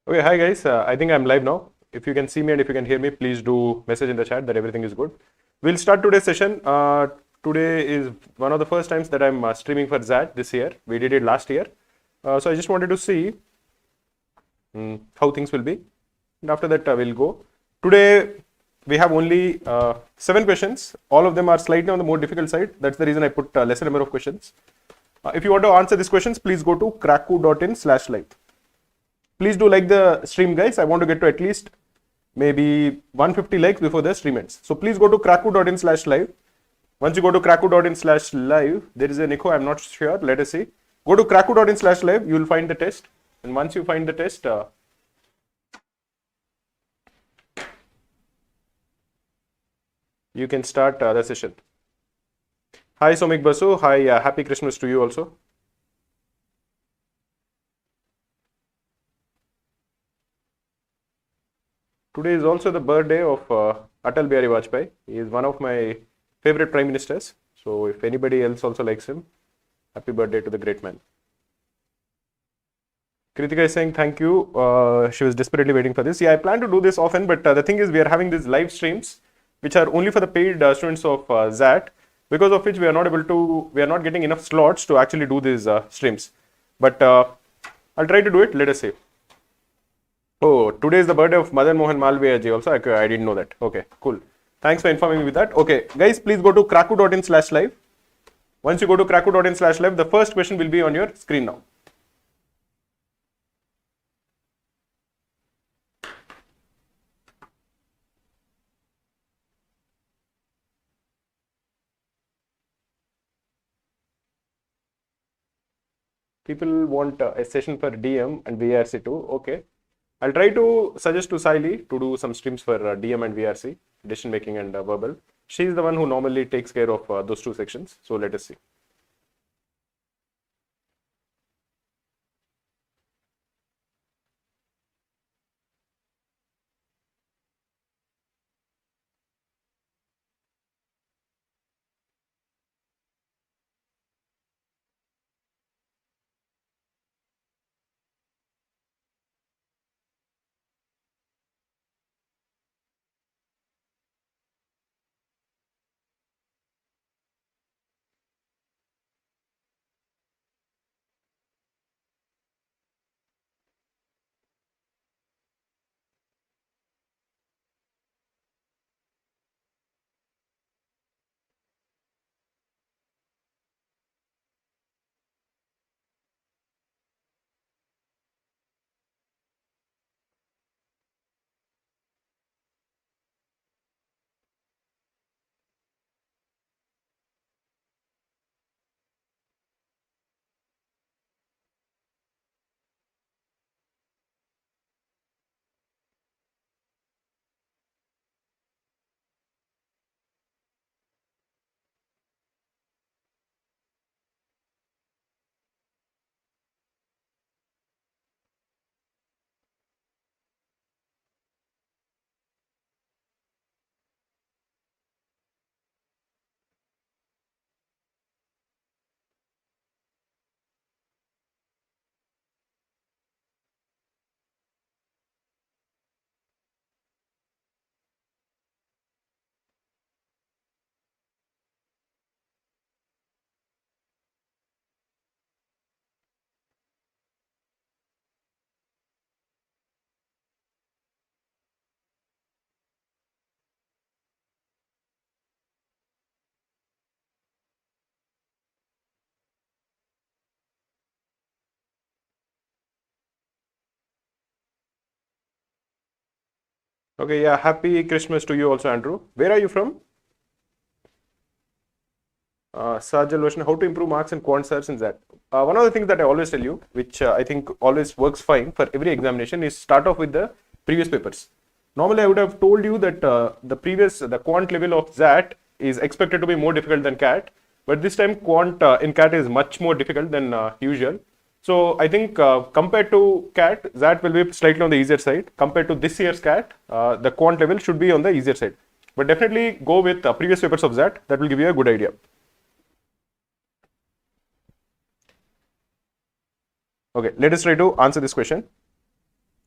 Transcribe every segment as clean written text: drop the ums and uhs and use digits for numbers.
Okay, hi guys. I think I'm live now. If you can see me and if you can hear me, please do message in the chat that everything is good. We'll start today's session. Today is one of the first times that I'm streaming for XAT this year. We did it last year. So I just wanted to see how things will be. And after that, we'll go. Today, we have only 7 questions. All of them are slightly on the more difficult side. That's the reason I put a lesser number of questions. If you want to answer these questions, please go to kraku.in/live. Please do like the stream, guys. I want to get to at least maybe 150 likes before the stream ends. So please go to kraku.in/live. Once you go to kraku.in/live, there is an echo. I'm not sure. Let us see. Go to kraku.in/live. You will find the test. And once you find the test, you can start the session. Hi, Somik Basu. Hi, happy Christmas to you also. Today is also the birthday of Atal Bihari Vajpayee. He is one of my favorite prime ministers. So if anybody else also likes him, happy birthday to the great man. Kritika is saying thank you. She was desperately waiting for this. Yeah, I plan to do this often, but the thing is we are having these live streams, which are only for the paid students of XAT, because of which we are not getting enough slots to actually do these streams. But I'll try to do it. Let us see. Oh, today is the birthday of Madan Mohan Malviya ji also. I didn't know that. Okay, cool. Thanks for informing me with that. Okay, guys, please go to kraku.in/live. Once you go to kraku.in/live, the first question will be on your screen now. People want a session for DM and VRC too. Okay. I'll try to suggest to Saili to do some streams for DM and VRC, decision making and verbal. She's the one who normally takes care of those two sections. So let us see. Okay, yeah, happy Christmas to you also, Andrew. Where are you from? Sajal Roshan, how to improve marks in quant search and that. One of the things that I always tell you, which I think always works fine for every examination, is start off with the previous papers. Normally, I would have told you that the quant level of XAT is expected to be more difficult than CAT, but this time quant in CAT is much more difficult than usual. So I think compared to CAT, XAT will be slightly on the easier side. Compared to this year's CAT, the quant level should be on the easier side. But definitely go with previous papers of XAT. That will give you a good idea. Okay, let us try to answer this question.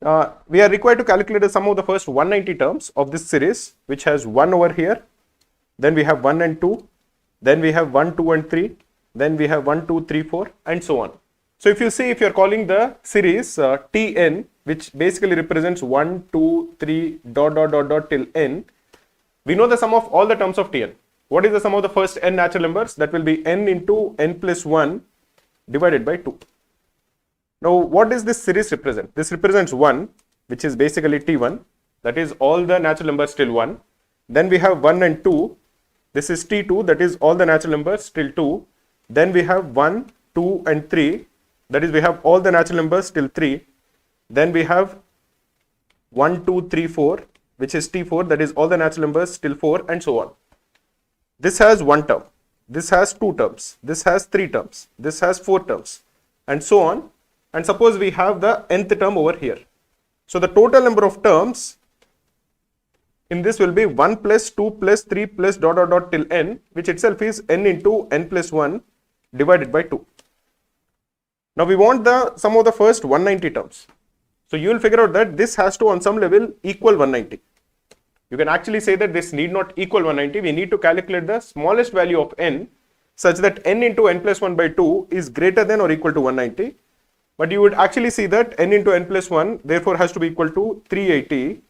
We are required to calculate the sum of the first 190 terms of this series, which has 1 over here, then we have 1 and 2, then we have 1, 2 and 3, then we have 1, 2, 3, 4 and so on. So if you see, if you are calling the series Tn, which basically represents 1, 2, 3, dot, dot, dot, dot till n, we know the sum of all the terms of Tn. What is the sum of the first n natural numbers? That will be n into n plus 1 divided by 2. Now, what does this series represent? This represents 1, which is basically T1, that is all the natural numbers till 1. Then we have 1 and 2, this is T2, that is all the natural numbers till 2. Then we have 1, 2 and 3, that is we have all the natural numbers till 3. Then we have 1, 2, 3, 4, which is T4, that is all the natural numbers till 4 and so on. This has 1 term, this has 2 terms, this has 3 terms, this has 4 terms and so on. And suppose we have the nth term over here. So the total number of terms in this will be 1 plus 2 plus 3 plus dot dot dot till n, which itself is n into n plus 1 divided by 2. Now we want the sum of the first 190 terms. So you will figure out that this has to on some level equal 190. You can actually say that this need not equal 190. We need to calculate the smallest value of n such that n into n plus 1 by 2 is greater than or equal to 190. But you would actually see that n into n plus 1 therefore has to be equal to 380,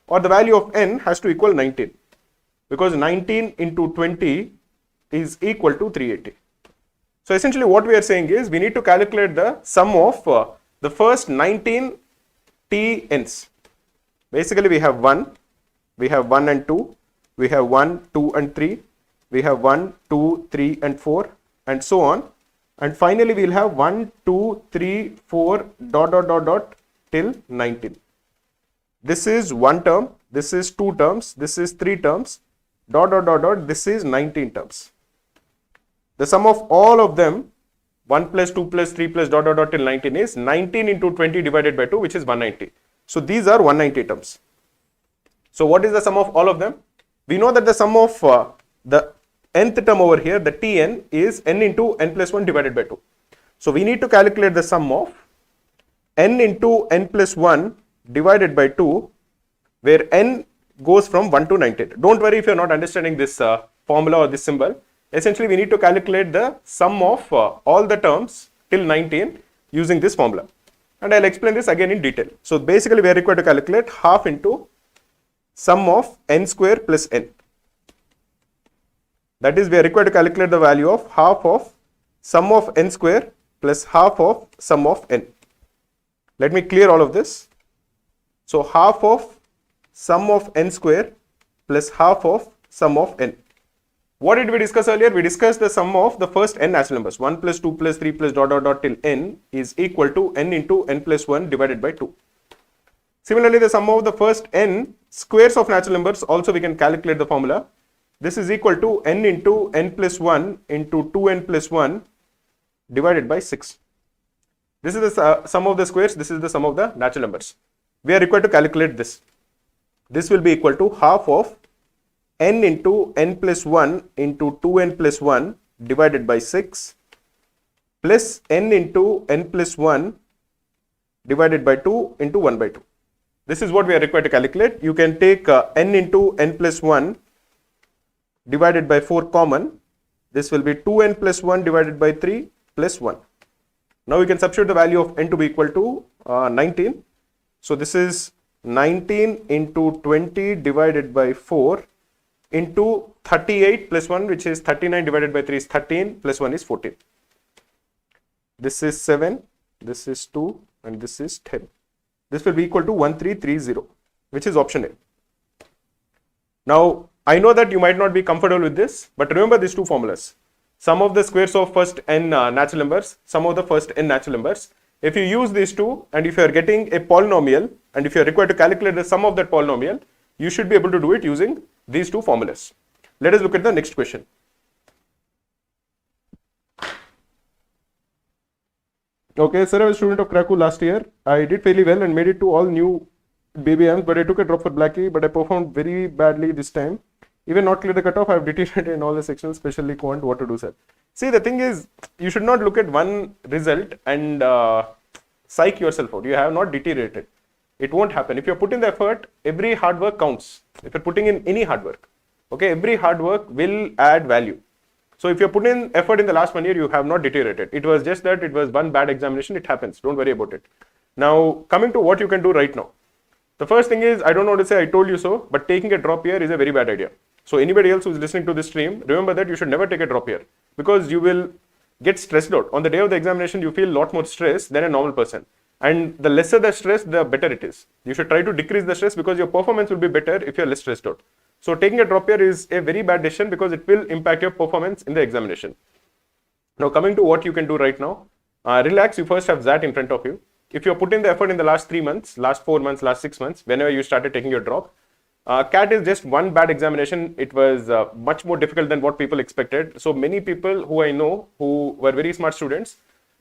or the value of n has to equal 19, because 19 into 20 is equal to 380. So essentially what we are saying is we need to calculate the sum of the first 19 Tn's. Basically we have 1 and 2, we have 1, 2 and 3, we have 1, 2, 3 and 4 and so on. And finally we will have 1, 2, 3, 4 dot dot dot dot till 19. This is 1 term, this is 2 terms, this is 3 terms, dot dot dot dot, this is 19 terms. The sum of all of them, 1 plus 2 plus 3 plus dot dot dot till 19, is 19 into 20 divided by 2, which is 190. So these are 190 terms. So what is the sum of all of them? We know that the sum of the nth term over here, the Tn, is n into n plus 1 divided by 2. So we need to calculate the sum of n into n plus 1 divided by 2, where n goes from 1 to 19. Don't worry if you are not understanding this formula or this symbol. Essentially we need to calculate the sum of all the terms till 19 using this formula. And I'll explain this again in detail. So basically we are required to calculate half into sum of n square plus n. That is, we are required to calculate the value of half of sum of n square plus half of sum of n. Let me clear all of this. So half of sum of n square plus half of sum of n. What did we discuss earlier? We discussed the sum of the first n natural numbers. 1 plus 2 plus 3 plus dot dot dot till n is equal to n into n plus 1 divided by 2. Similarly, the sum of the first n squares of natural numbers, also we can calculate the formula. This is equal to n into n plus 1 into 2n plus 1 divided by 6. This is the sum of the squares, this is the sum of the natural numbers. We are required to calculate this. This will be equal to half of n into n plus 1 into 2n plus 1 divided by 6 plus n into n plus 1 divided by 2 into 1 by 2. This is what we are required to calculate. You can take n into n plus 1 divided by 4 common. This will be 2n plus 1 divided by 3 plus 1. Now we can substitute the value of n to be equal to 19. So this is 19 into 20 divided by 4 into 38 plus 1, which is 39 divided by 3 is 13 plus 1 is 14. This is 7, this is 2 and this is 10. This will be equal to 1330, which is option A. Now I know that you might not be comfortable with this, but remember these two formulas. Sum of the squares of first n natural numbers, sum of the first n natural numbers. If you use these two and if you are getting a polynomial and if you are required to calculate the sum of that polynomial, you should be able to do it using these two formulas. Let us look at the next question. Okay, sir, I was a student of Krakow last year. I did fairly well and made it to all new baby AMs, but I took a drop for Blackie, but I performed very badly this time. Even not clear the cutoff, I have deteriorated in all the sections, especially Quant. What to do, sir? See, the thing is, you should not look at one result and psych yourself out. You have not deteriorated. It won't happen. If you're putting the effort, every hard work counts. If you're putting in any hard work, okay, every hard work will add value. So if you're putting in effort in the last 1 year, you have not deteriorated. It was just that it was one bad examination. It happens. Don't worry about it. Now, coming to what you can do right now. The first thing is, I don't want to say I told you so, but taking a drop here is a very bad idea. So anybody else who's listening to this stream, remember that you should never take a drop here, because you will get stressed out. On the day of the examination, you feel a lot more stress than a normal person. And the lesser the stress, the better it is. You should try to decrease the stress, because your performance will be better if you're less stressed out. So taking a drop here is a very bad decision, because it will impact your performance in the examination. Now coming to what you can do right now, relax. You first have XAT in front of you. If you're putting the effort in the last 3 months, last 4 months, last 6 months, whenever you started taking your drop, CAT is just one bad examination. It was much more difficult than what people expected. So many people who I know who were very smart students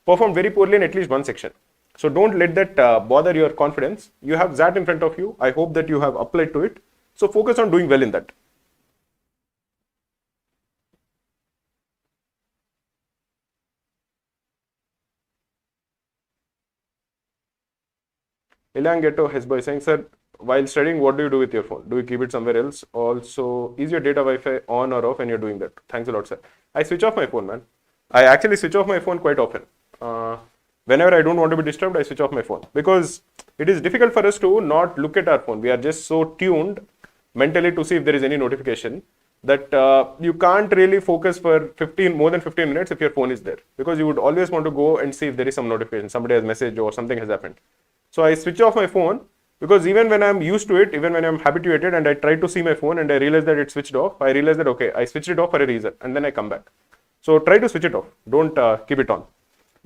performed very poorly in at least one section. So don't let that bother your confidence. You have XAT in front of you. I hope that you have applied to it. So focus on doing well in that. Ilangeto Hesboy saying, sir, while studying, what do you do with your phone? Do you keep it somewhere else? Also, is your data Wi-Fi on or off when you're doing that? Thanks a lot, sir. I switch off my phone, man. I actually switch off my phone quite often. Whenever I don't want to be disturbed, I switch off my phone, because it is difficult for us to not look at our phone. We are just so tuned mentally to see if there is any notification that you can't really focus for more than 15 minutes if your phone is there, because you would always want to go and see if there is some notification, somebody has messaged or something has happened. So I switch off my phone, because even when I'm used to it, even when I'm habituated and I try to see my phone and I realize that it's switched off, I realize that, okay, I switched it off for a reason, and then I come back. So try to switch it off. Don't keep it on.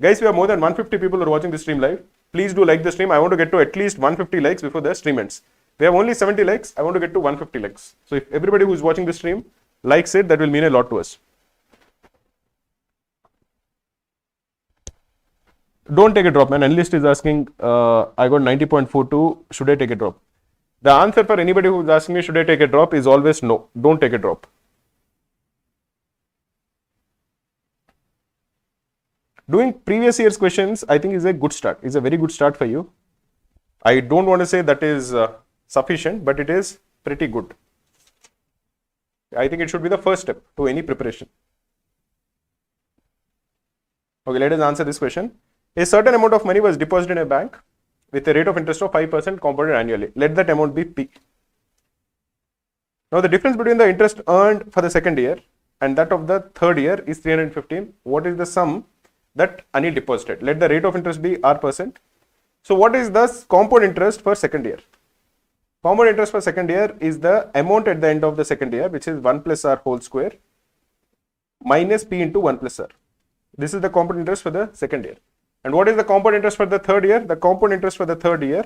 Guys, we have more than 150 people who are watching this stream live. Please do like the stream. I want to get to at least 150 likes before the stream ends. We have only 70 likes. I want to get to 150 likes. So if everybody who is watching this stream likes it, that will mean a lot to us. Don't take a drop, man. Analyst is asking, I got 90.42. Should I take a drop? The answer for anybody who is asking me, should I take a drop, is always no. Don't take a drop. Doing previous year's questions, I think, is a good start. Is a very good start for you. I don't want to say that is sufficient, but it is pretty good. I think it should be the first step to any preparation. Okay, let us answer this question. A certain amount of money was deposited in a bank with a rate of interest of 5% compounded annually. Let that amount be P. Now, the difference between the interest earned for the second year and that of the third year is 315. What is the sum that Anil deposited? Let the rate of interest be R%. So what is the compound interest for second year? Compound interest for second year is the amount at the end of the second year, which is 1 plus R whole square minus P into 1 plus R. This is the compound interest for the second year. And what is the compound interest for the third year? The compound interest for the third year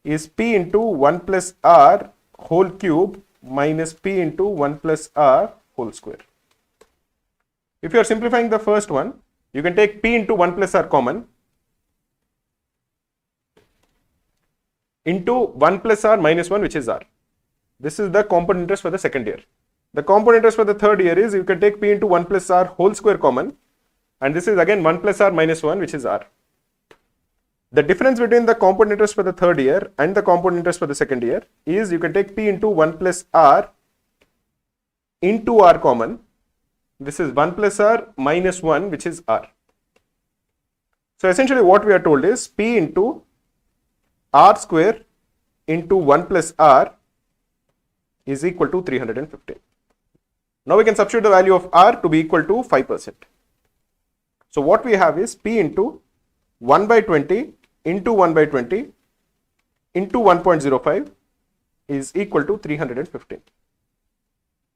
is P into 1 plus R whole cube minus P into 1 plus R whole square. If you are simplifying the first one, you can take P into 1 plus R common into 1 plus R minus 1, which is R. This is the compound interest for the second year. The compound interest for the third year is, you can take P into 1 plus R whole square common, and this is again 1 plus R minus 1, which is R. The difference between the compound interest for the third year and the compound interest for the second year is, you can take P into 1 plus R into R common. This is 1 plus R minus 1, which is R. So essentially what we are told is P into R square into 1 plus R is equal to 315. Now we can substitute the value of R to be equal to 5%. So what we have is P into 1 by 20 into 1 by 20 into 1.05 is equal to 315.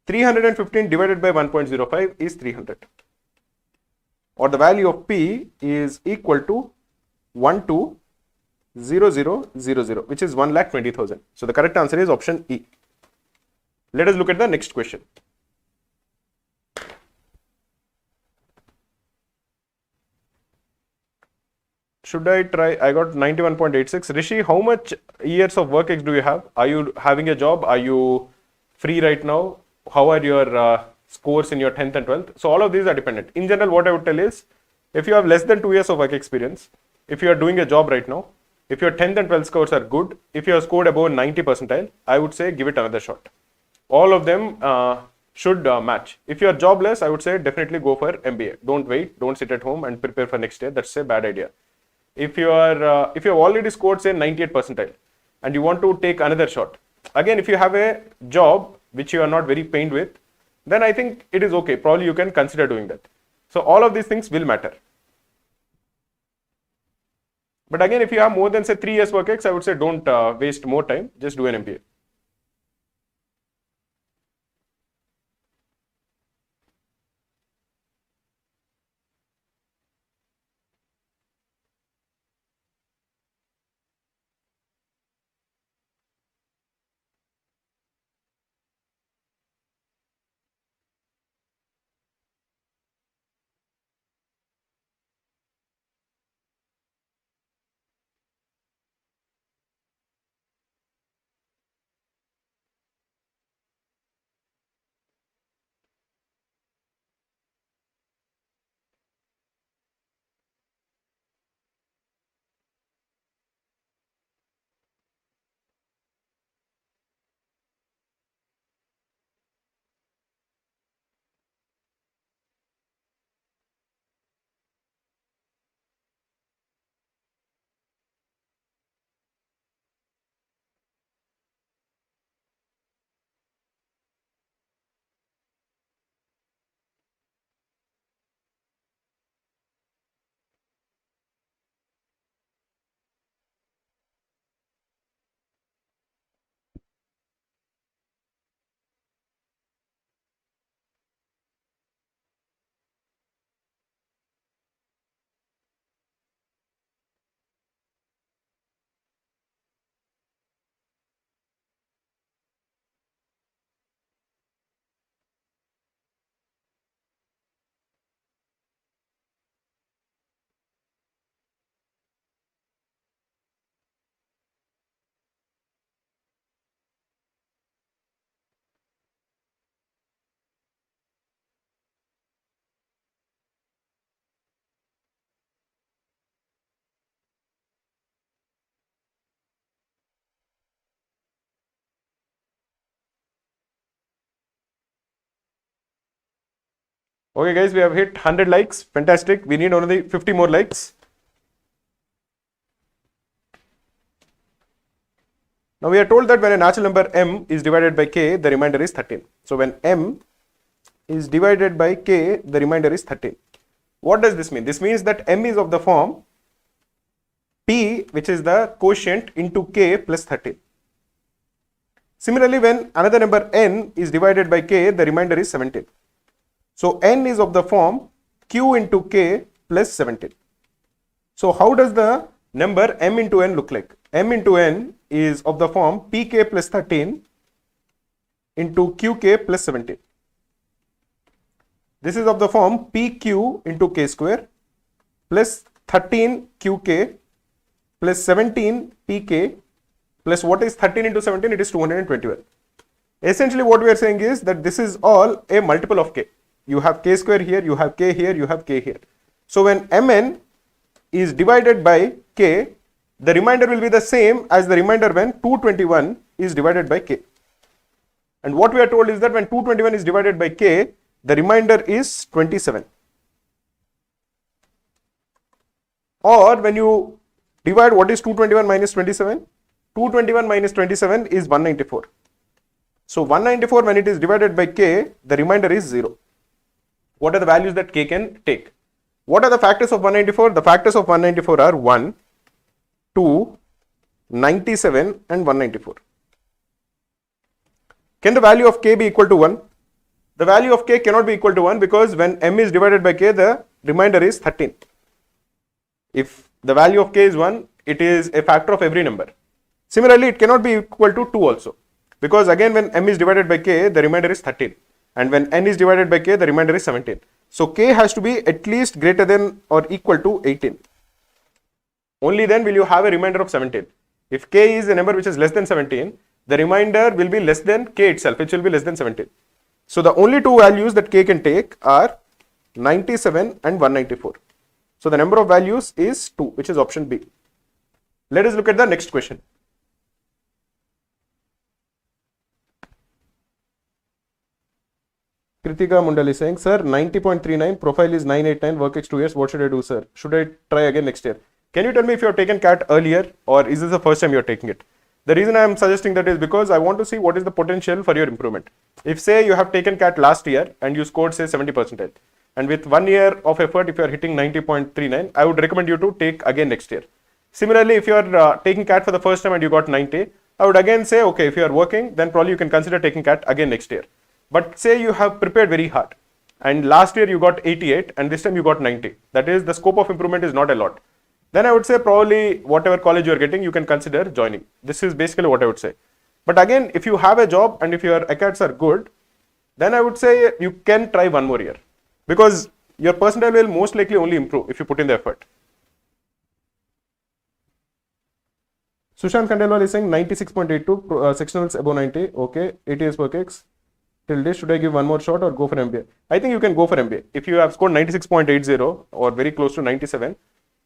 315 divided by 1.05 is 300. Or the value of P is equal to 120000, which is 1,20,000. So the correct answer is option E. Let us look at the next question. Should I try? I got 91.86. Rishi, how much years of work ex do you have? Are you having a job? Are you free right now? How are your scores in your 10th and 12th? So all of these are dependent. In general, what I would tell is, if you have less than 2 years of work experience, if you are doing a job right now, If your 10th and 12th scores are good, if you have scored above 90 percentile, I would say give it another shot. All of them should match. If you are jobless, I would say definitely go for MBA. Don't wait, don't sit at home and prepare for next year. That's a bad idea. If you have already scored say 98 percentile and you want to take another shot, again, if you have a job which you are not very pained with, then I think it is okay. Probably you can consider doing that. So all of these things will matter. But again, if you have more than say 3 years work ex, I would say don't waste more time. Just do an MBA. Okay guys, we have hit 100 likes. Fantastic. We need only 50 more likes. Now we are told that when a natural number m is divided by k, the remainder is 13. So when m is divided by k, the remainder is 13. What does this mean? This means that m is of the form p, which is the quotient, into k plus 13. Similarly, when another number n is divided by k, the remainder is 17. So n is of the form q into k plus 17. So how does the number m into n look like? M into n is of the form pk plus 13 into qk plus 17. This is of the form pq into k square plus 13 qk plus 17 pk plus what is 13 into 17? It is 221. Essentially what we are saying is that this is all a multiple of k. You have k square here, you have k here, you have k here. So when mn is divided by k, the remainder will be the same as the remainder when 221 is divided by k. And what we are told is that when 221 is divided by k, the remainder is 27. Or when you divide, what is 221 minus 27? 221 minus 27 is 194. So 194, when it is divided by k, the remainder is 0. What are the values that k can take? What are the factors of 194? The factors of 194 are 1, 2, 97 and 194. Can the value of k be equal to 1? The value of k cannot be equal to 1 because when m is divided by k, the remainder is 13. If the value of k is 1, it is a factor of every number. Similarly, it cannot be equal to 2 also, because again when m is divided by k, the remainder is 13, and when n is divided by k, the remainder is 17. So k has to be at least greater than or equal to 18. Only then will you have a remainder of 17. If k is a number which is less than 17, the remainder will be less than k itself, which will be less than 17. So the only two values that k can take are 97 and 194. So the number of values is 2, which is option B. Let us look at the next question. Kritika Mundal is saying, sir, 90.39, profile is 989, work ex 2 years. What should I do, sir? Should I try again next year? Can you tell me if you have taken CAT earlier, or is this the first time you are taking it? The reason I am suggesting that is because I want to see what is the potential for your improvement. If say you have taken CAT last year and you scored say 70%, and with 1 year of effort, if you are hitting 90.39, I would recommend you to take again next year. Similarly, if you are taking CAT for the first time and you got 90, I would again say, okay, if you are working, then probably you can consider taking CAT again next year. But say you have prepared very hard and last year you got 88 and this time you got 90. That is, the scope of improvement is not a lot. Then I would say probably whatever college you are getting, you can consider joining. This is basically what I would say. But again, if you have a job and if your ACATs are good, then I would say you can try one more year, because your percentile will most likely only improve if you put in the effort. Sushant Khandelwal is saying 96.82, sectionals above 90, okay, 80 years per case. Till this, should I give one more shot or go for MBA? I think you can go for MBA. If you have scored 96.80 or very close to 97,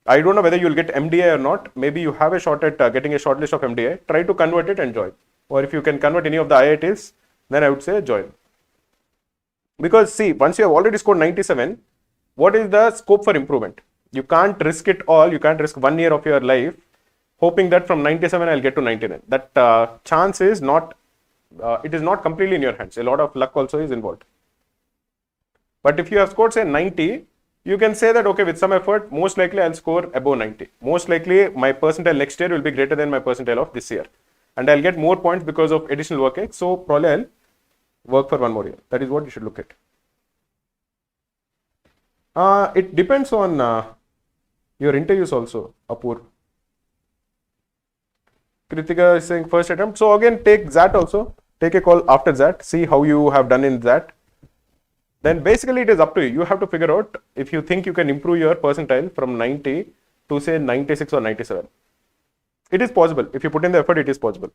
I don't know whether you will get MDA or not. Maybe you have a shot at getting a shortlist of MDA. Try to convert it and join. Or if you can convert any of the IITs, then I would say join. Because see, once you have already scored 97, what is the scope for improvement? You can't risk it all. You can't risk 1 year of your life hoping that from 97 I'll get to 99. That chance is not, it is not completely in your hands. A lot of luck also is involved. But if you have scored say 90, you can say that, okay, with some effort, most likely I'll score above 90. Most likely my percentile next year will be greater than my percentile of this year. And I'll get more points because of additional work. So probably I'll work for 1 more year. That is what you should look at. It depends on your interviews also, Apur. Kritika is saying first attempt. So again, take XAT also. Take a call after XAT. See how you have done in XAT. Then basically it is up to you. You have to figure out if you think you can improve your percentile from 90 to say 96 or 97. It is possible. If you put in the effort, it is possible.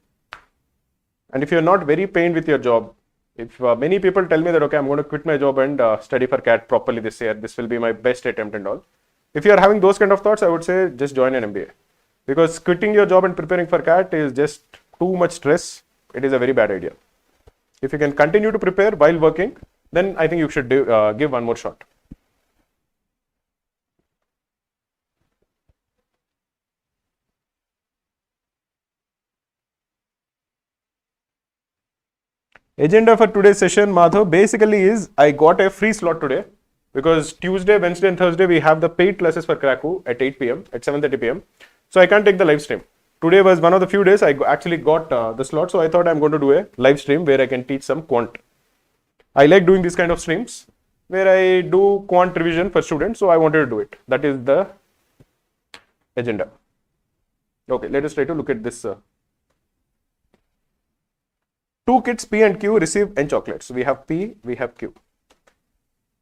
And if you're not very pained with your job, if many people tell me that, okay, I'm going to quit my job and study for CAT properly this year, this will be my best attempt and all. If you are having those kind of thoughts, I would say just join an MBA. Because quitting your job and preparing for CAT is just too much stress. It is a very bad idea. If you can continue to prepare while working, then I think you should give one more shot. Agenda for today's session, Madhav, basically is I got a free slot today because Tuesday, Wednesday and Thursday we have the paid classes for Krakow at 8 p.m. at 7:30 p.m. So I can't take the live stream. Today was one of the few days I actually got the slot, so I thought I'm going to do a live stream where I can teach some quant. I like doing these kind of streams where I do quant revision for students, so I wanted to do it. That is the agenda. Okay, let us try to look at this. Two kids P and Q receive N chocolates. We have P, we have Q.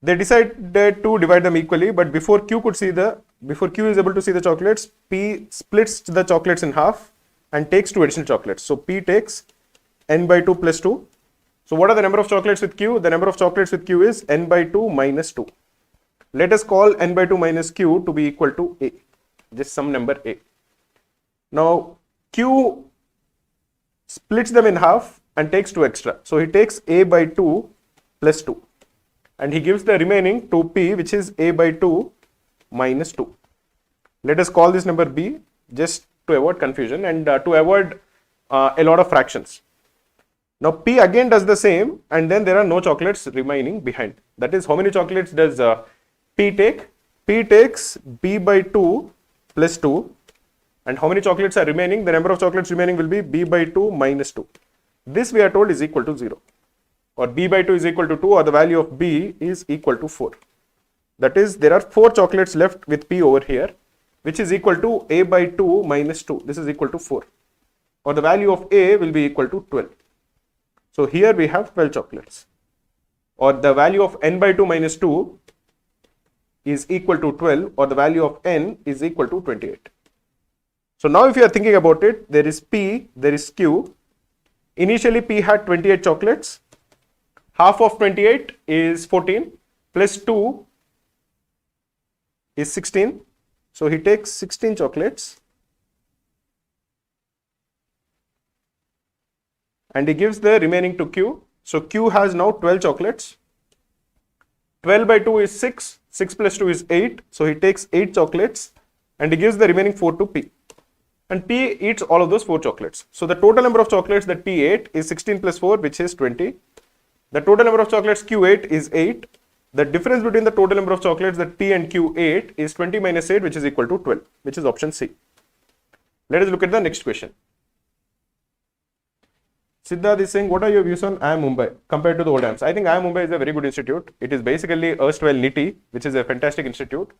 They decided to divide them equally, but before Q is able to see the chocolates, P splits the chocolates in half and takes 2 additional chocolates. So P takes N by 2 plus 2. So what are the number of chocolates with Q? The number of chocolates with Q is N by 2 minus 2. Let us call N by 2 minus Q to be equal to A, just some number A. Now Q splits them in half and takes 2 extra. So he takes A by 2 plus 2. And he gives the remaining to P, which is A by 2 minus 2. Let us call this number B, just to avoid confusion and to avoid a lot of fractions. Now P again does the same, and then there are no chocolates remaining behind. That is, how many chocolates does P take? P takes B by 2 plus 2. And how many chocolates are remaining? The number of chocolates remaining will be B by 2 minus 2. This we are told is equal to 0. Or B by 2 is equal to 2, or the value of B is equal to 4. That is, there are 4 chocolates left with P over here, which is equal to A by 2 minus 2. This is equal to 4. Or the value of A will be equal to 12. So here we have 12 chocolates. Or the value of N by 2 minus 2 is equal to 12, or the value of N is equal to 28. So now if you are thinking about it, there is P, there is Q. Initially P had 28 chocolates. Half of 28 is 14 plus 2 is 16. So he takes 16 chocolates and he gives the remaining to Q. So Q has now 12 chocolates. 12 by 2 is 6. 6 plus 2 is 8. So he takes 8 chocolates and he gives the remaining 4 to P. And P eats all of those 4 chocolates. So the total number of chocolates that P ate is 16 plus 4, which is 20. The total number of chocolates Q ate is 8. The difference between the total number of chocolates that P and Q ate is 20 minus 8, which is equal to 12, which is option C. Let us look at the next question. Siddharth is saying, what are your views on IIM Mumbai compared to the old IIMs? I think IIM Mumbai is a very good institute. It is basically erstwhile NITI, which is a fantastic institute.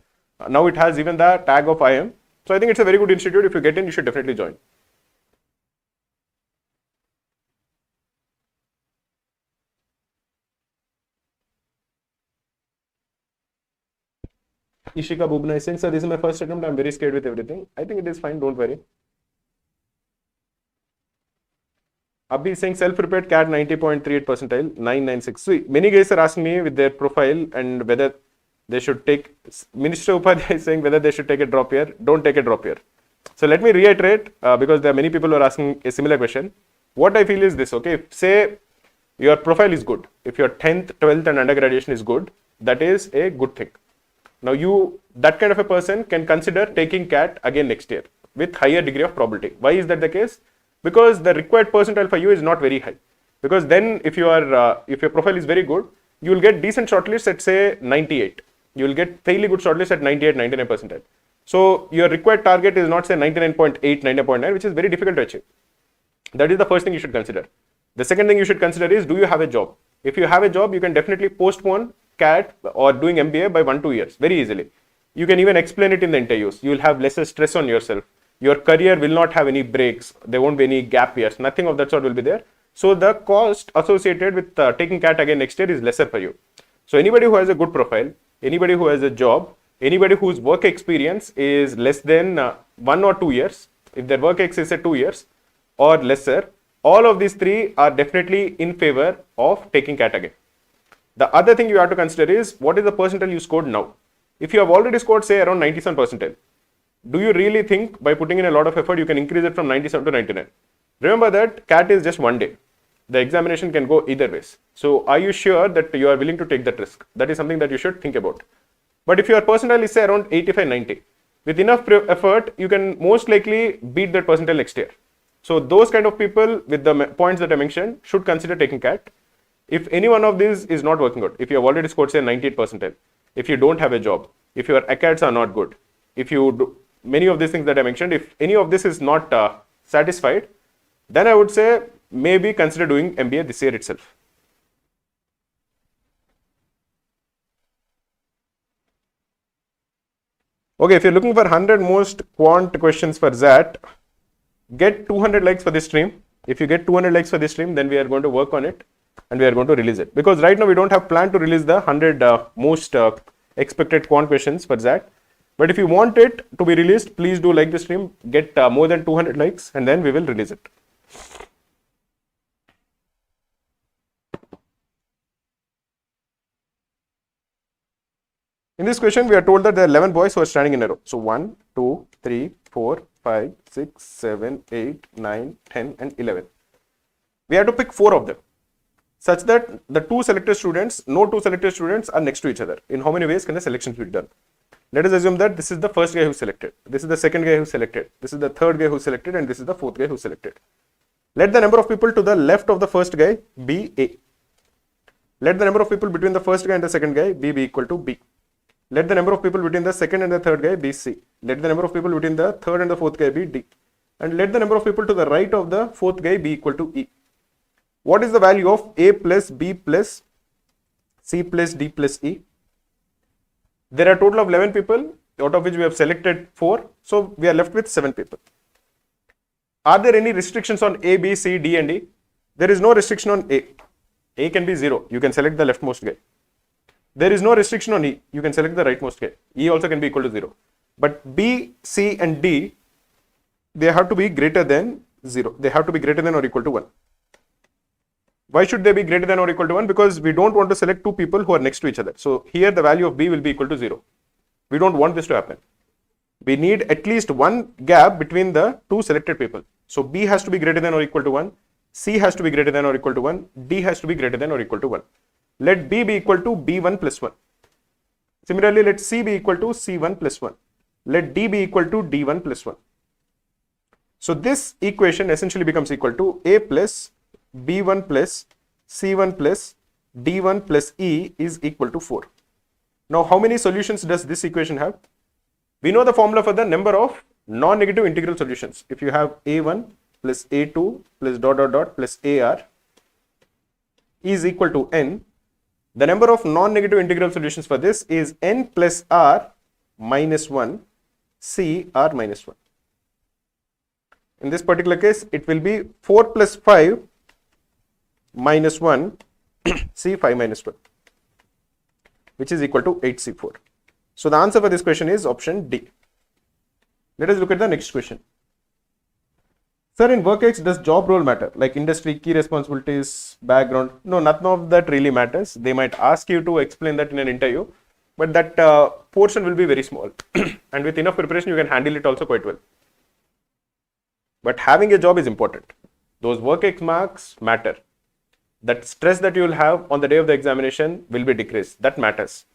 Now it has even the tag of IIM. So I think it's a very good institute. If you get in, you should definitely join. Ishika Bubna is saying, sir, this is my first attempt. I'm very scared with everything. I think it is fine. Don't worry. Abhi is saying self-prepared CAT 90.38 percentile, 996. So many guys are asking me with their profile and whether they should take, Minister Upadhyay is saying whether they should take a drop here. Don't take a drop here. So let me reiterate because there are many people who are asking a similar question. What I feel is this, okay, if say your profile is good, if your 10th, 12th and undergraduation is good, that is a good thing. Now that kind of a person can consider taking CAT again next year with higher degree of probability. Why is that the case? Because the required percentile for you is not very high. Because then if your profile is very good, you will get decent shortlists at say 98. You will get fairly good shortlists at 98, 99 percentile. So your required target is not say 99.8, 99.9, which is very difficult to achieve. That is the first thing you should consider. The second thing you should consider is, do you have a job? If you have a job, you can definitely postpone CAT or doing MBA by 1-2 years very easily. You can even explain it in the interviews. You will have lesser stress on yourself. Your career will not have any breaks. There won't be any gap years. Nothing of that sort will be there. So the cost associated with taking CAT again next year is lesser for you. So anybody who has a good profile, anybody who has a job, anybody whose work experience is less than 1 or 2 years, if their work ex is at 2 years or lesser, all of these three are definitely in favor of taking CAT again. The other thing you have to consider is, what is the percentile you scored now? If you have already scored say around 97 percentile, do you really think by putting in a lot of effort you can increase it from 97 to 99? Remember that CAT is just one day. The examination can go either ways. So are you sure that you are willing to take that risk? That is something that you should think about. But if your percentile is say around 85, 90, with enough effort, you can most likely beat that percentile next year. So those kind of people with the points that I mentioned should consider taking CAT. If any one of these is not working out, if you have already scored say 98 percentile, if you don't have a job, if your ACATs are not good, if you do many of these things that I mentioned, if any of this is not satisfied, then I would say maybe consider doing MBA this year itself. Okay, if you're looking for 100 most quant questions for XAT, get 200 likes for this stream. If you get 200 likes for this stream, then we are going to work on it and we are going to release it. Because right now we don't have plan to release the 100 most expected quant questions for XAT. But if you want it to be released, please do like the stream, get more than 200 likes and then we will release it. In this question, we are told that there are 11 boys who are standing in a row. So 1, 2, 3, 4, 5, 6, 7, 8, 9, 10 and 11. We have to pick 4 of them such that the no two selected students are next to each other. In how many ways can the selection be done? Let us assume that this is the first guy who selected, this is the second guy who selected, this is the third guy who selected and this is the fourth guy who selected. Let the number of people to the left of the first guy be A. Let the number of people between the first guy and the second guy be equal to B. Let the number of people between the second and the third guy be C. Let the number of people between the third and the fourth guy be D. And let the number of people to the right of the fourth guy be equal to E. What is the value of A plus B plus C plus D plus E? There are a total of 11 people, out of which we have selected 4. So we are left with 7 people. Are there any restrictions on A, B, C, D and E? There is no restriction on A. A can be 0. You can select the leftmost guy. There is no restriction on E. You can select the rightmost guy. E also can be equal to 0. But B, C and D, they have to be greater than 0. They have to be greater than or equal to 1. Why should they be greater than or equal to 1? Because we don't want to select 2 people who are next to each other. So here the value of B will be equal to 0. We don't want this to happen. We need at least one gap between the 2 selected people. So B has to be greater than or equal to 1. C has to be greater than or equal to 1, D has to be greater than or equal to 1. Let B be equal to B1 plus 1. Similarly, let C be equal to C1 plus 1. Let D be equal to D1 plus 1. So this equation essentially becomes equal to A plus B1 plus C1 plus D1 plus E is equal to 4. Now, how many solutions does this equation have? We know the formula for the number of non-negative integral solutions. If you have A1 plus A2 plus dot dot dot plus AR is equal to N, the number of non-negative integral solutions for this is N plus R minus 1 C R minus 1. In this particular case, it will be 4 plus 5 minus 1 C 5 minus 1, which is equal to 8C4. So the answer for this question is option D. Let us look at the next question. Sir, in work X, does job role matter? Like industry, key responsibilities, background? No, nothing of that really matters. They might ask you to explain that in an interview, but that portion will be very small. And with enough preparation, you can handle it also quite well. But having a job is important. Those work X marks matter. That stress that you will have on the day of the examination will be decreased. That matters.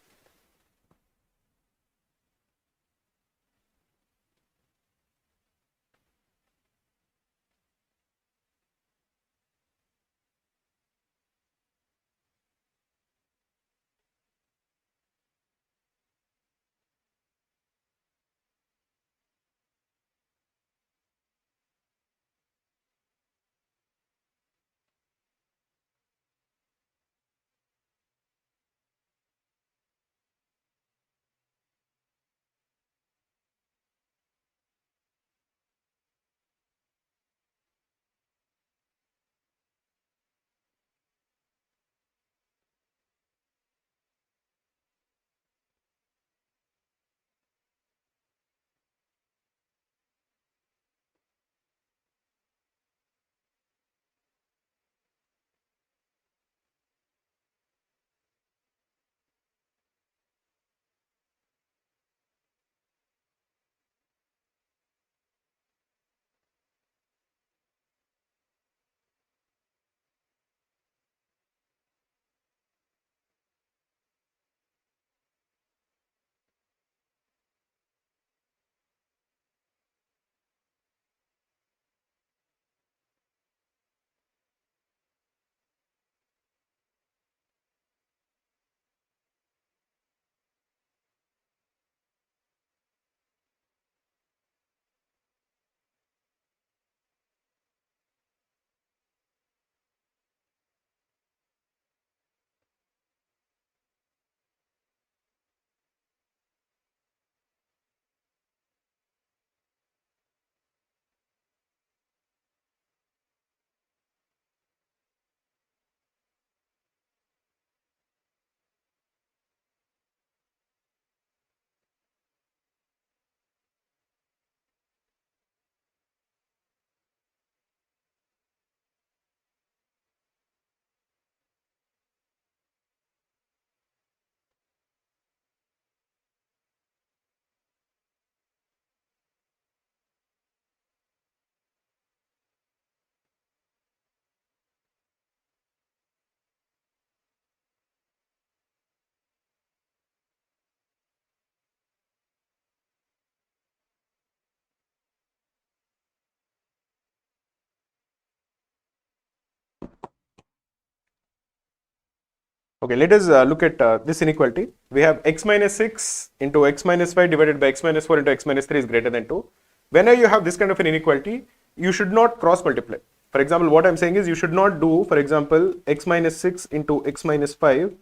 Okay, let us look at this inequality. We have x minus 6 into x minus 5 divided by x minus 4 into x minus 3 is greater than 2. Whenever you have this kind of an inequality, you should not cross multiply. For example, what I'm saying is you should not do, for example, x minus 6 into x minus 5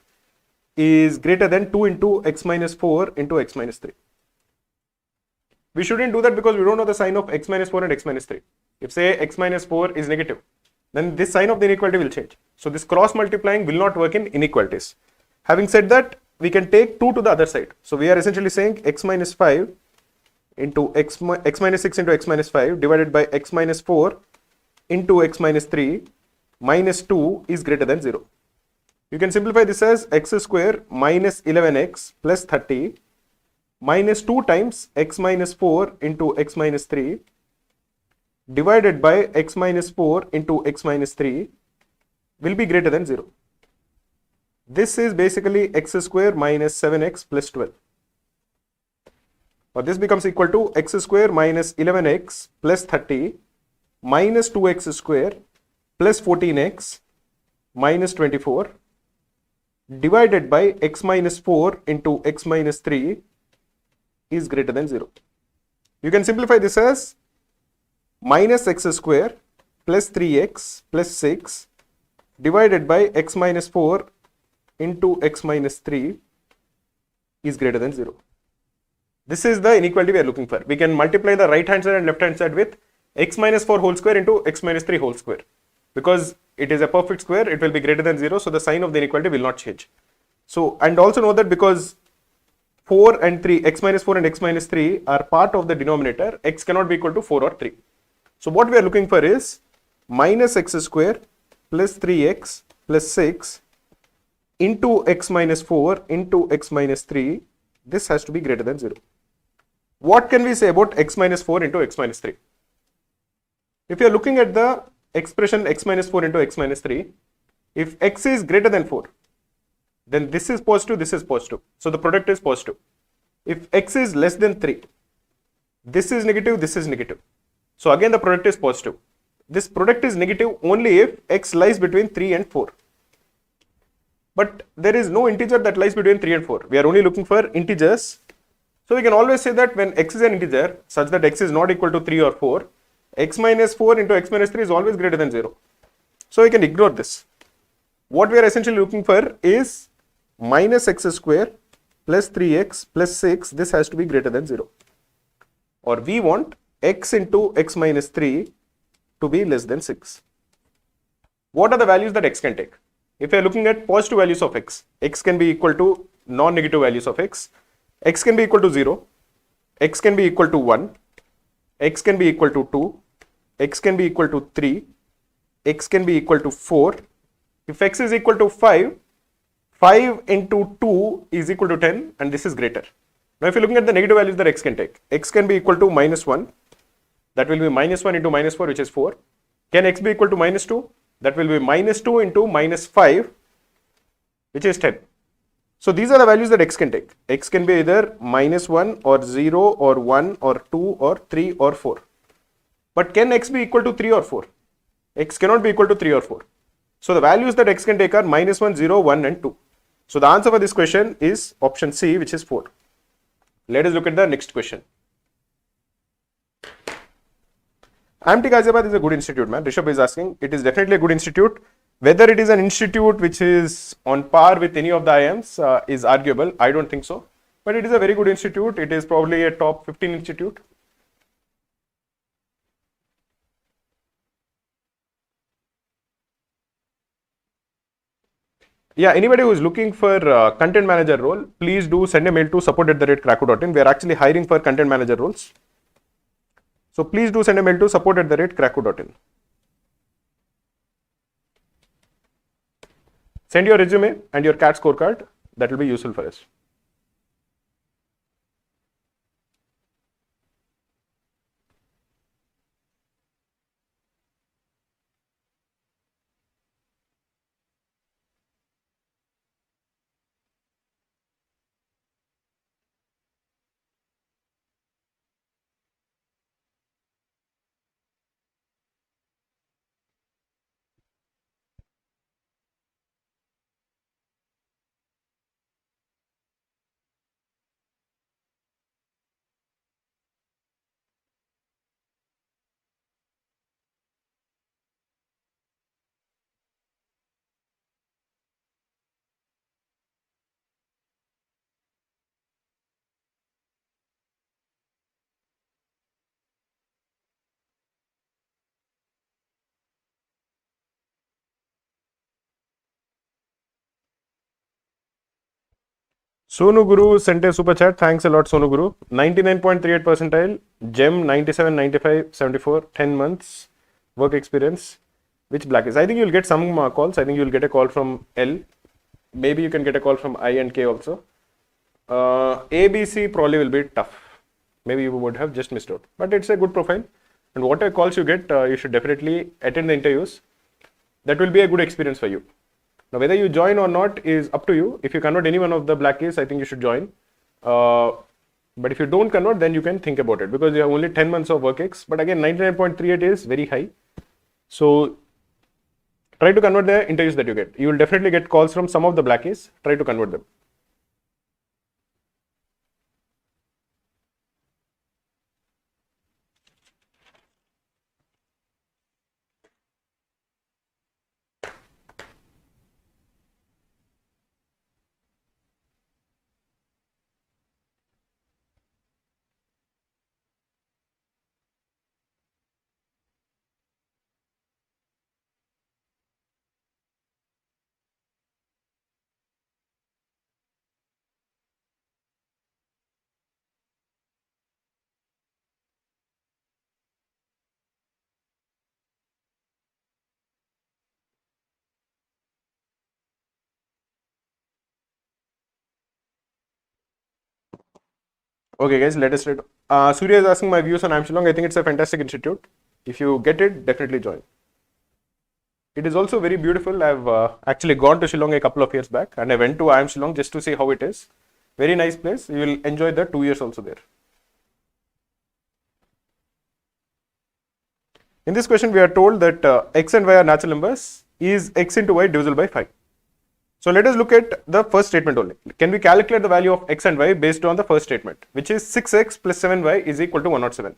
is greater than 2 into x minus 4 into x minus 3. We shouldn't do that because we don't know the sign of x minus 4 and x minus 3. If say x minus 4 is negative, then this sign of the inequality will change. So this cross multiplying will not work in inequalities. Having said that, we can take 2 to the other side. So we are essentially saying x minus 5 into x minus 6 into x minus 5 divided by x minus 4 into x minus 3 minus 2 is greater than 0. You can simplify this as x square minus 11x plus 30 minus 2 times x minus 4 into x minus 3 divided by x minus 4 into x minus 3 will be greater than 0. This is basically x square minus 7x plus 12. Or this becomes equal to x square minus 11x plus 30 minus 2x square plus 14x minus 24 divided by x minus 4 into x minus 3 is greater than 0. You can simplify this as minus x square plus 3x plus 6 divided by x minus 4 into x minus 3 is greater than 0. This is the inequality we are looking for. We can multiply the right hand side and left hand side with x minus 4 whole square into x minus 3 whole square. Because it is a perfect square, it will be greater than 0, so the sign of the inequality will not change. So, and also know that because 4 and 3, x minus 4 and x minus 3 are part of the denominator, x cannot be equal to 4 or 3. So, what we are looking for is minus x square plus 3x plus 6 into x minus 4 into x minus 3. This has to be greater than 0. What can we say about x minus 4 into x minus 3? If you are looking at the expression x minus 4 into x minus 3, if x is greater than 4, then this is positive, this is positive. So the product is positive. If x is less than 3, this is negative, this is negative. So again the product is positive. This product is negative only if x lies between 3 and 4. But there is no integer that lies between 3 and 4. We are only looking for integers. So we can always say that when x is an integer such that x is not equal to 3 or 4, x minus 4 into x minus 3 is always greater than 0. So we can ignore this. What we are essentially looking for is minus x square plus 3x plus 6. This has to be greater than 0. Or we want x into x minus 3 to be less than 6. What are the values that x can take? If you are looking at positive values of x, x can be equal to non-negative values of x can be equal to 0, x can be equal to 1, x can be equal to 2, x can be equal to 3, x can be equal to 4. If x is equal to 5, 5 into 2 is equal to 10 and this is greater. Now if you're looking at the negative values that x can be equal to minus 1, that will be minus 1 into minus 4, which is 4. Can x be equal to minus 2? That will be minus 2 into minus 5, which is 10. So these are the values that x can take. X can be either minus 1 or 0 or 1 or 2 or 3 or 4. But can x be equal to 3 or 4? X cannot be equal to 3 or 4. So the values that x can take are minus 1, 0, 1 and 2. So the answer for this question is option C, which is 4. Let us look at the next question. IMT Ghaziabad is a good institute, man. Rishabh is asking. It is definitely a good institute. Whether it is an institute which is on par with any of the IIMs is arguable. I don't think so. But it is a very good institute. It is probably a top 15 institute. Yeah, anybody who is looking for content manager role, please do send a mail to support@kraku.in. We are actually hiring for content manager roles. So please do send a mail to support@kraku.in. Send your resume and your CAT scorecard. That will be useful for us. Sonu Guru sent a super chat. Thanks a lot, Sonu Guru. 99.38 percentile, GEM 97, 95, 74, 10 months work experience. Which black is? I think you'll get some calls. I think you'll get a call from L. Maybe you can get a call from I and K also. ABC probably will be tough. Maybe you would have just missed out. But it's a good profile. and whatever calls you get, you should definitely attend the interviews. That will be a good experience for you. Now, whether you join or not is up to you. If you convert any one of the black keys, I think you should join. But if you don't convert, then you can think about it, because you have only 10 months of work ex. But again, 99.38 is very high. So try to convert the interviews that you get. You will definitely get calls from some of the black keys. Try to convert them. Okay, guys, let us read. Surya is asking my views on IIM Shillong. I think it's a fantastic institute. If you get it, definitely join. It is also very beautiful. I've actually gone to Shillong a couple of years back, and I went to IIM Shillong just to see how it is. Very nice place. You will enjoy the 2 years also there. In this question, we are told that x and y are natural numbers. Is x into y divisible by 5? So let us look at the first statement only. Can we calculate the value of x and y based on the first statement, which is 6x plus 7y is equal to 107.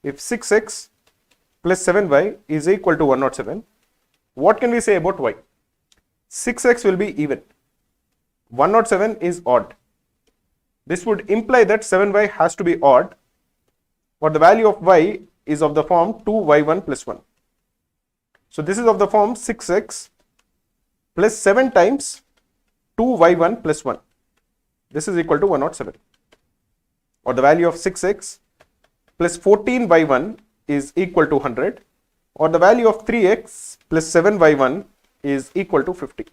If 6x plus 7y is equal to 107, what can we say about y? 6x will be even. 107 is odd. This would imply that 7y has to be odd, or the value of y is of the form 2y1 plus 1. So this is of the form 6x plus 7 times 2y1 plus 1. This is equal to 107. Or the value of 6x plus 14y1 is equal to 100. Or the value of 3x plus 7y1 is equal to 50.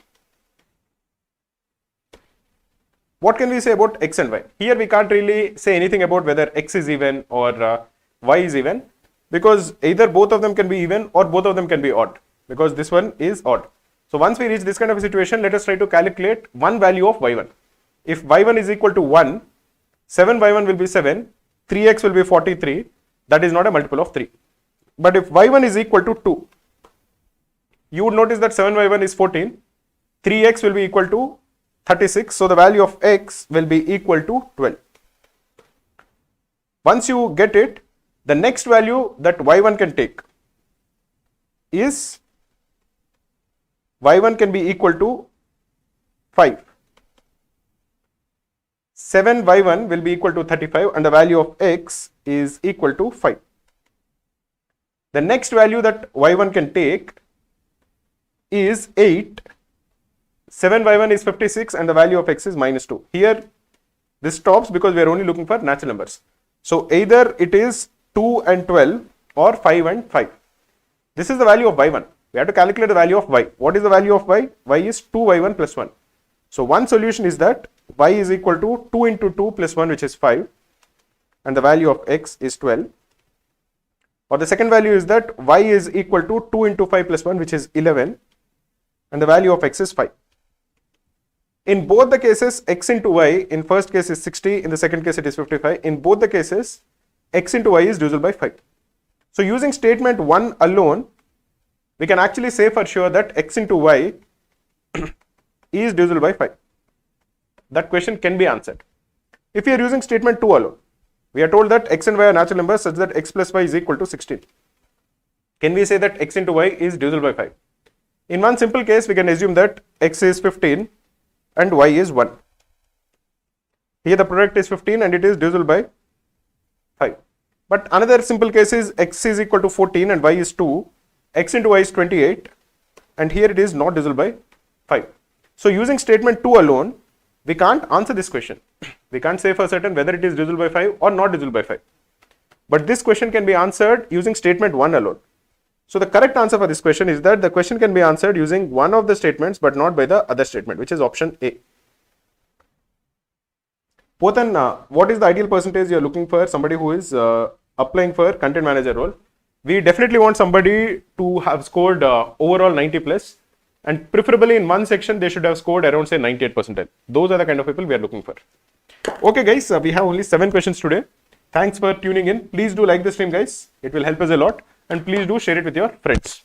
What can we say about x and y? Here we can't really say anything about whether x is even or y is even, because either both of them can be even or both of them can be odd, because this one is odd. So once we reach this kind of a situation, let us try to calculate one value of y1. If y1 is equal to 1, 7y1 will be 7, 3x will be 43. That is not a multiple of 3. But if y1 is equal to 2, you would notice that 7y1 is 14, 3x will be equal to 36. So the value of x will be equal to 12. Once you get it, the next value that y1 can take is y1 can be equal to 5. 7y1 will be equal to 35, and the value of x is equal to 5. The next value that y1 can take is 8. 7y1 is 56, and the value of x is minus 2. Here this stops because we are only looking for natural numbers. So either it is 2 and 12 or 5 and 5. This is the value of y1. We have to calculate the value of y. What is the value of y? Y is 2y1 plus 1. So one solution is that y is equal to 2 into 2 plus 1, which is 5, and the value of x is 12. Or the second value is that y is equal to 2 into 5 plus 1, which is 11, and the value of x is 5. In both the cases, x into y, in first case is 60, in the second case it is 55. In both the cases, x into y is divisible by 5. So using statement 1 alone, we can actually say for sure that x into y is divisible by 5. That question can be answered. If we are using statement 2 alone, we are told that x and y are natural numbers such that x plus y is equal to 16. Can we say that x into y is divisible by 5? In one simple case, we can assume that x is 15 and y is 1. Here the product is 15 and it is divisible by 5. But another simple case is x is equal to 14 and y is 2. X into y is 28, and here it is not divisible by 5. So using statement 2 alone, we can't answer this question. We can't say for certain whether it is divisible by 5 or not divisible by 5. But this question can be answered using statement 1 alone. So the correct answer for this question is that the question can be answered using one of the statements but not by the other statement, which is option A. Pothan, what is the ideal percentage you are looking for somebody who is applying for content manager role? We definitely want somebody to have scored overall 90 plus, and preferably in one section they should have scored around say 98 percentile. Those are the kind of people we are looking for. Okay guys, we have only 7 questions today. Thanks for tuning in. Please do like the stream guys, it will help us a lot, and please do share it with your friends.